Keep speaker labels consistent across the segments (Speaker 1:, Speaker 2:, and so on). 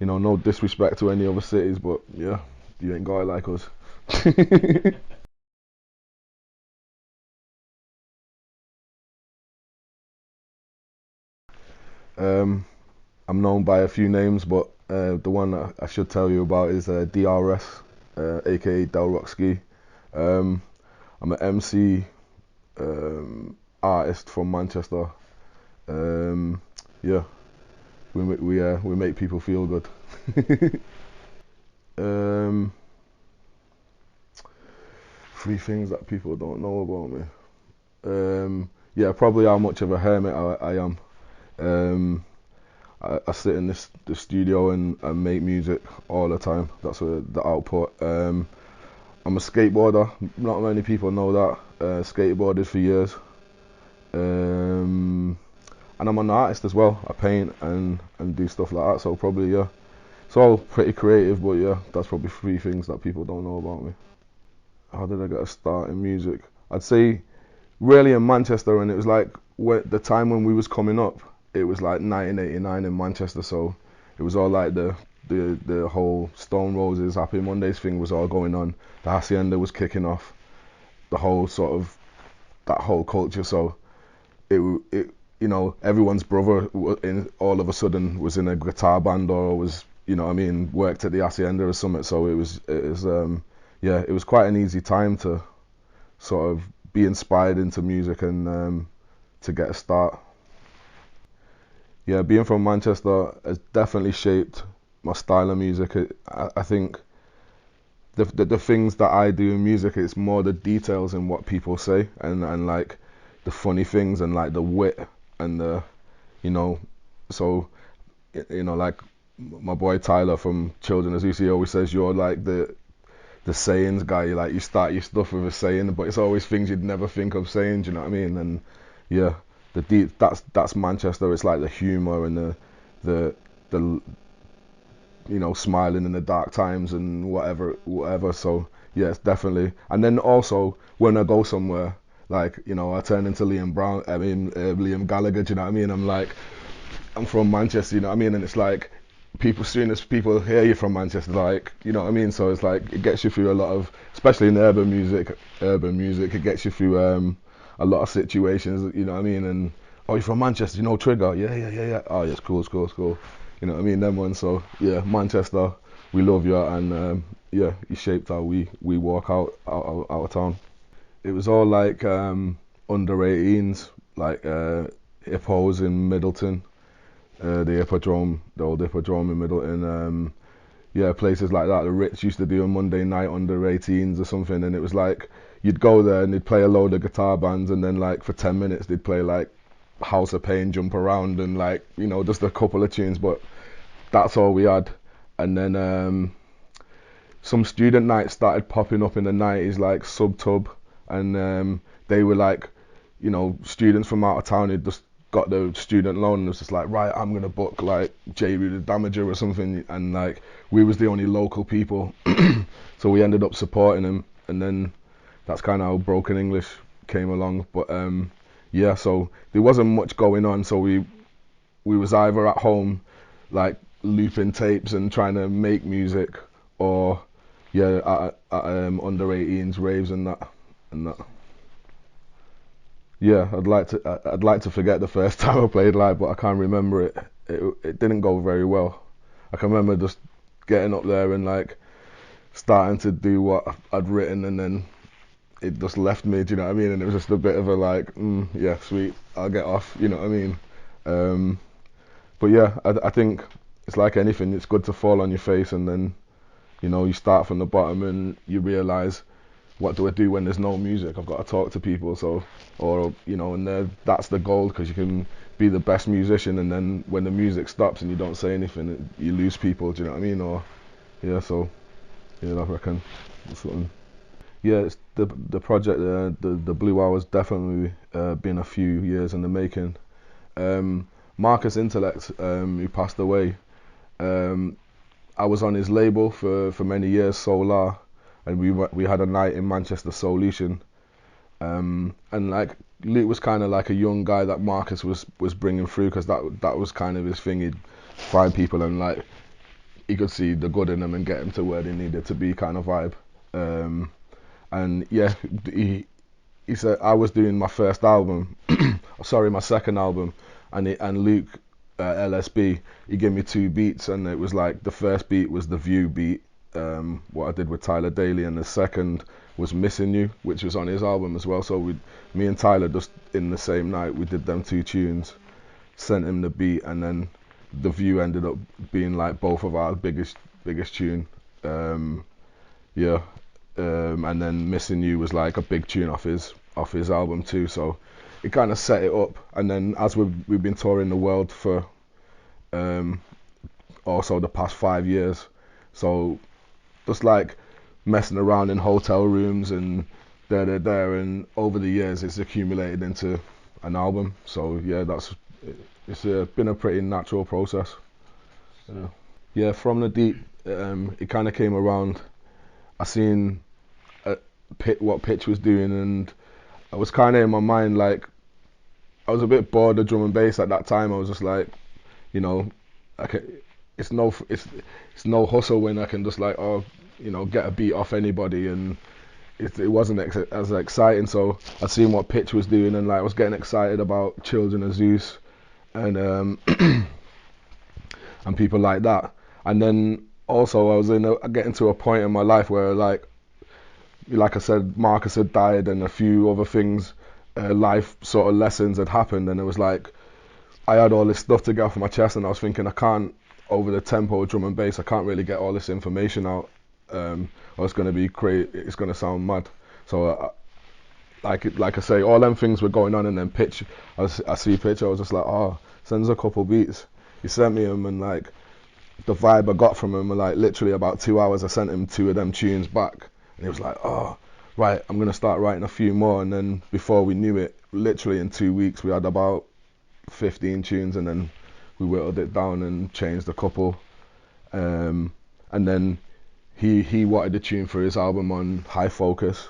Speaker 1: You know, no disrespect to any other cities, but yeah, you ain't got it like us. um, I'm known by a few names, but the one that I should tell you about is DRS, aka Del Rockski. Um, I'm an MC, artist from Manchester. Um, yeah, we make people feel good. um, Three things that people don't know about me. Yeah, probably how much of a hermit I am. Um, I sit in the studio and make music all the time. That's the output. I'm a skateboarder. Not many people know that. Skateboarded for years. Um, and I'm an artist as well. I paint and do stuff like that. So probably yeah, it's all pretty creative. But yeah, that's probably three things that people don't know about me. How did I get a start in music? I'd say really in Manchester, and it was like the time when we was coming up. It was like 1989 in Manchester, so it was all like the whole Stone Roses Happy Mondays thing was all going on. The Hacienda was kicking off. The whole sort of that whole culture. So it you know everyone's brother all of a sudden was in a guitar band or was what I mean worked at the Hacienda or something. So it was yeah, it was quite an easy time to sort of be inspired into music and to get a start. Yeah, being from Manchester has definitely shaped my style of music. I think the things that I do in music, it's more the details in what people say and like the funny things and like the wit and the you know so like my boy Tyler from Children as he always says you're like the sayings guy. Like you start your stuff with a saying, but it's always things you'd never think of saying. Do you know what I mean? And yeah, that's Manchester. It's like the humour and the smiling in the dark times and whatever. So yeah, it's definitely. And then also when I go somewhere, like I turn into Liam Brown. I mean Liam Gallagher. Do you know what I mean? I'm from Manchester. You know what I mean? And it's like people, soon as people hear you from Manchester, like you know what I mean. So it's like it gets you through a lot of, especially in urban music. It gets you through a lot of situations. You know what I mean? And oh, you're from Manchester? You know Trigger? Yeah. Oh, yeah, it's cool, it's cool. You know what I mean? Them ones. So yeah, Manchester, we love you, and yeah, you shaped how we walk out of town. It was all like under 18s, like hippos in Middleton, the old hippodrome in Middleton. Yeah, places like that. The Ritz used to do a Monday night under 18s or something, and it was like you'd go there and they'd play a load of guitar bands, and then like for 10 minutes they'd play like House of Pain, Jump Around, and like just a couple of tunes, but that's all we had. And then some student nights started popping up in the 90s, like Subtub, and they were like, students from out of town who just got the student loan and was just like, right, I'm gonna book like J. Rue the Damager or something, and like we was the only local people, so we ended up supporting them, and then that's kind of how Broken English came along. But yeah, so there wasn't much going on, so we was either at home like looping tapes and trying to make music, or yeah, under 18s raves and that. Yeah, I'd like to forget the first time I played live, but I can't remember it. It didn't go very well. I can remember just getting up there and like starting to do what I'd written, and then it just left me. Do you know what I mean? And it was just a bit of a like, yeah, sweet, I'll get off. You know what I mean? Um, but yeah, I think it's like anything. It's good to fall on your face, and then you start from the bottom and you realize, what do I do when there's no music? I've got to talk to people. So, or and that's the goal, because you can be the best musician, and then when the music stops and you don't say anything, you lose people. Do you know what I mean? Or yeah, so yeah, I reckon that's something. Yeah, it's the project. The Blue Hours definitely been a few years in the making. Um, Marcus Intellect, who passed away. Um, I was on his label for many years, Solar, and we had a night in Manchester, Solution, and like Luke was kind of like a young guy that Marcus was bringing through, because that was kind of his thing. He'd find people and like he could see the good in them and get them to where they needed to be, kind of vibe. And yeah, he said I was doing my first album, sorry, my second album, and Luke, LSB, he gave me 2 beats, and it was like the first beat was the View beat, what I did with Tyler Daly, and the second was Missing You, which was on his album as well. So me and Tyler, just in the same night, we did them 2 tunes, sent him the beat, and then the View ended up being like both of our biggest tune. Yeah. And then Missing You was like a big tune off his album too, so it kind of set it up. And then as we've been touring the world for also the past 5 years, so just like messing around in hotel rooms and there, and over the years it's accumulated into an album. So yeah, it's been a pretty natural process. Yeah, From the Deep, it kind of came around. I seen what Pitch was doing, and I was kind of in my mind, like, I was a bit bored of drum and bass at that time. I was just like, you know, it's no hustle when I can just like, get a beat off anybody, and it wasn't as exciting. So I seen what Pitch was doing, and like I was getting excited about Children of Zeus and and people like that. And then also I was getting to a point in my life where like I said, Marcus had died, and a few other things, life sort of lessons had happened, and it was like I had all this stuff to get off my chest, and I was thinking, I can't, over the tempo of drum and bass, I can't really get all this information out, or it's going to be it's going to sound mad. So like I say, all them things were going on, and then Pitch, I see Pitch, I was just like, oh, sends a couple beats. He sent me them, and like the vibe I got from him, and like literally about 2 hours I sent him 2 of them tunes back, and he was like, oh, right, I'm going to start writing a few more. And then before we knew it, literally in 2 weeks we had about 15 tunes, and then we whittled it down and changed a couple, and then he wanted a tune for his album on High Focus,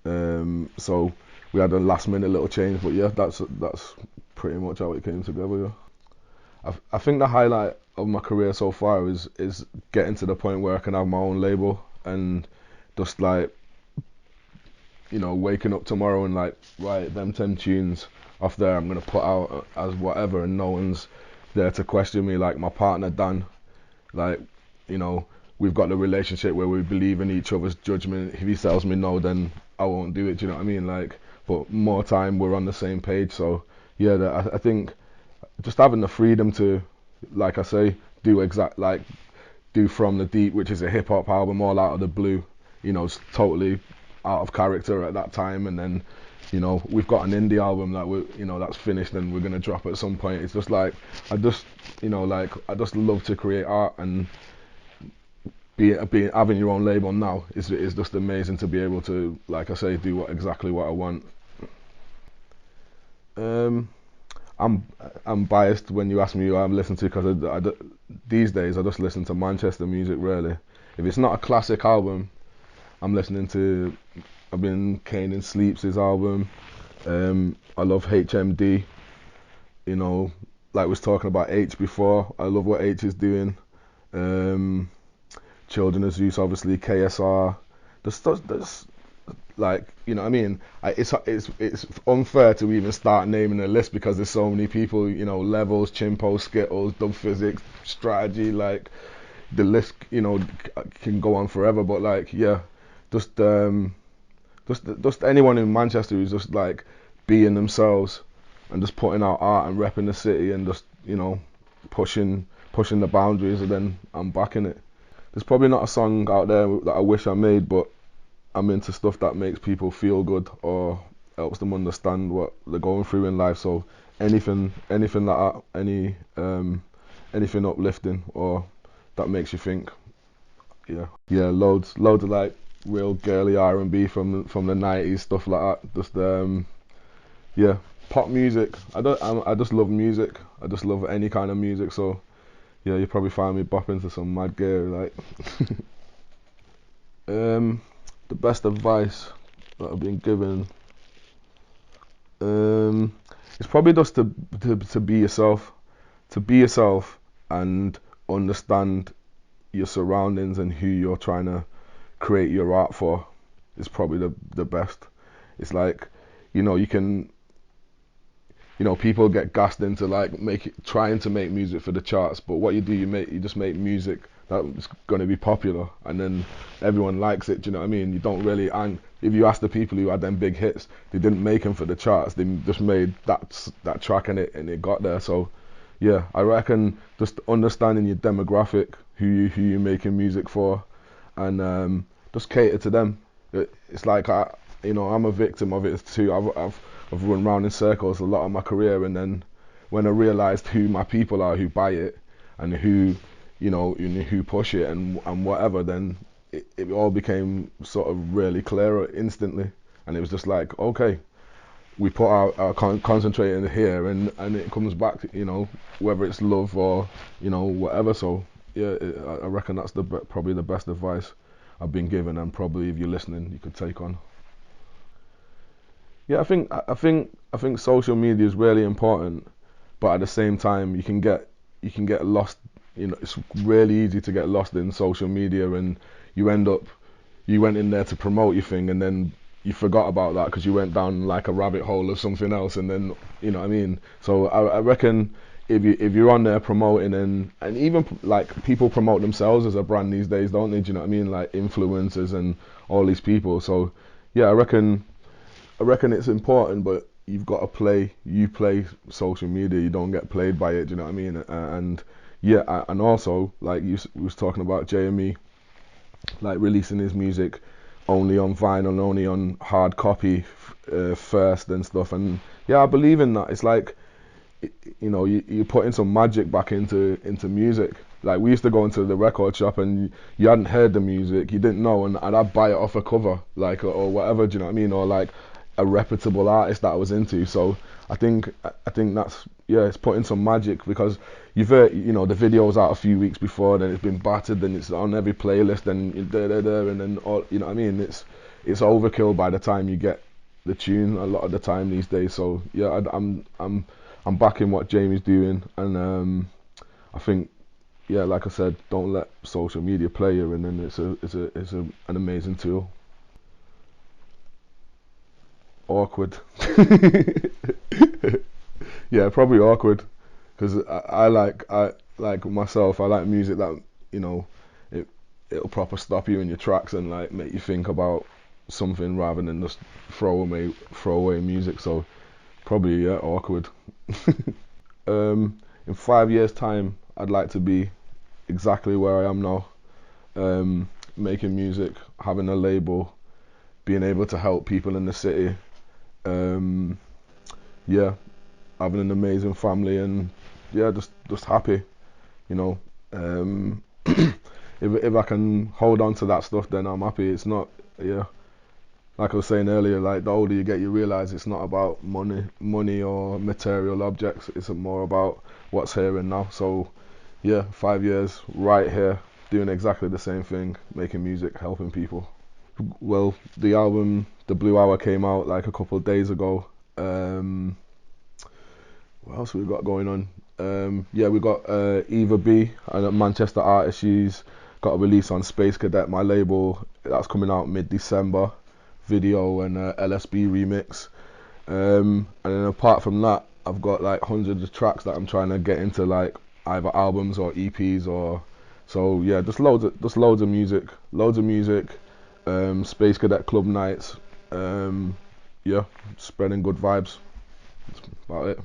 Speaker 1: so we had a last minute little change. But yeah, that's pretty much how it came together. Yeah. I think the highlight of my career so far is getting to the point where I can have my own label, and just like, waking up tomorrow and like, right, them 10 tunes off there I'm gonna put out as whatever, and no one's there to question me. Like my partner Dan, like, we've got the relationship where we believe in each other's judgment. If he tells me no, then I won't do it. Do you know what I mean? Like, but more time we're on the same page. So yeah, I think just having the freedom to, like I say, do From the Deep, which is a hip hop album, all out of the blue. It's totally out of character at that time, and then we've got an indie album that that's finished and we're gonna drop at some point. It's just like I just love to create art, and having your own label now is just amazing to be able to, like I say, do exactly what I want. I'm biased when you ask me who I'm listening to, because these days I just listen to Manchester music really. If it's not a classic album, I'm listening to, I've been caning Sleeps' album. I love HMD. Like I was talking about H before. I love what H is doing. Children of Zeus, obviously, KSR. There's like, what I mean? It's unfair to even start naming a list because there's so many people. Levels, Chimpo, Skittles, Dub Physics, Strategy. Like the list, can go on forever. But like, yeah, just anyone in Manchester who's just like being themselves and just putting out art and repping the city and just pushing the boundaries, and then I'm backing it. There's probably not a song out there that I wish I made, but I'm into stuff that makes people feel good or helps them understand what they're going through in life. So anything like that, anything uplifting or that makes you think. Yeah, loads of like real girly R&B from the 90s, stuff like that. Just yeah, pop music. I just love music. I just love any kind of music. So yeah, you probably find me bopping to some mad gear like. The best advice that I've been given, it's probably just to be yourself, and understand your surroundings and who you're trying to create your art for is probably the best. It's like, you can, people get gassed into like trying to make music for the charts, but what you do, you just make music that's going to be popular, and then everyone likes it. Do you know what I mean? You don't really, and if you ask the people who had them big hits, they didn't make them for the charts. They just made that track and it got there. So yeah, I reckon just understanding your demographic, who you're making music for, and just cater to them. It's like I'm a victim of it too. I've run round in circles a lot of my career, and then when I realised who my people are, who buy it, and who who push it and whatever, then it all became sort of really clearer instantly, and it was just like, okay, we put our concentrate in here, and it comes back, whether it's love or whatever. So yeah, I reckon that's probably the best advice I've been given, and probably if you're listening, you could take on. Yeah, I think social media is really important, but at the same time, you can get lost. It's really easy to get lost in social media, and you went in there to promote your thing, and then you forgot about that because you went down like a rabbit hole of something else, and then you know what I mean. So I reckon if you're on there promoting, and even like people promote themselves as a brand these days, don't they? Do you know what I mean? Like influencers and all these people. So yeah, I reckon it's important, but you've got to play social media. You don't get played by it. Do you know what I mean? And yeah, and also like you was talking about JME, like releasing his music only on vinyl, only on hard copy first and stuff. And yeah, I believe in that. It's like, you're putting some magic back into music. Like we used to go into the record shop, and you hadn't heard the music, you didn't know, and I'd buy it off a cover, like or whatever. Do you know what I mean? Or like a reputable artist that I was into. So I think that's, yeah, it's putting some magic, because you've heard, the video's out a few weeks before, then it's been battered, then it's on every playlist, and then all, you know what I mean? It's overkill by the time you get the tune a lot of the time these days. So yeah, I'm backing what Jamie's doing, and I think, yeah, like I said, don't let social media play you, and then it's an amazing tool. Awkward. Yeah, probably awkward, because I like myself. I like music that it'll proper stop you in your tracks and like make you think about something rather than just throw away music. So probably, yeah, awkward. In 5 years' time, I'd like to be exactly where I am now, making music, having a label, being able to help people in the city. Yeah, having an amazing family, and yeah, just happy, you know. If I can hold on to that stuff, then I'm happy. It's not, yeah, like I was saying earlier, like the older you get, you realize it's not about money or material objects. It's more about what's here and now. So yeah, 5 years right here, doing exactly the same thing, making music, helping people. Well, the album The Blue Hour came out like a couple of days ago. What else we got going on? Yeah, we got Eva.B, a Manchester artist. She's got a release on Space Cadet, my label. That's coming out mid-December. Video and LSB remix. And then apart from that, I've got like hundreds of tracks that I'm trying to get into, like either albums or EPs, or so yeah, just loads of music. Space Cadet club nights. Yeah, spreading good vibes. That's about it.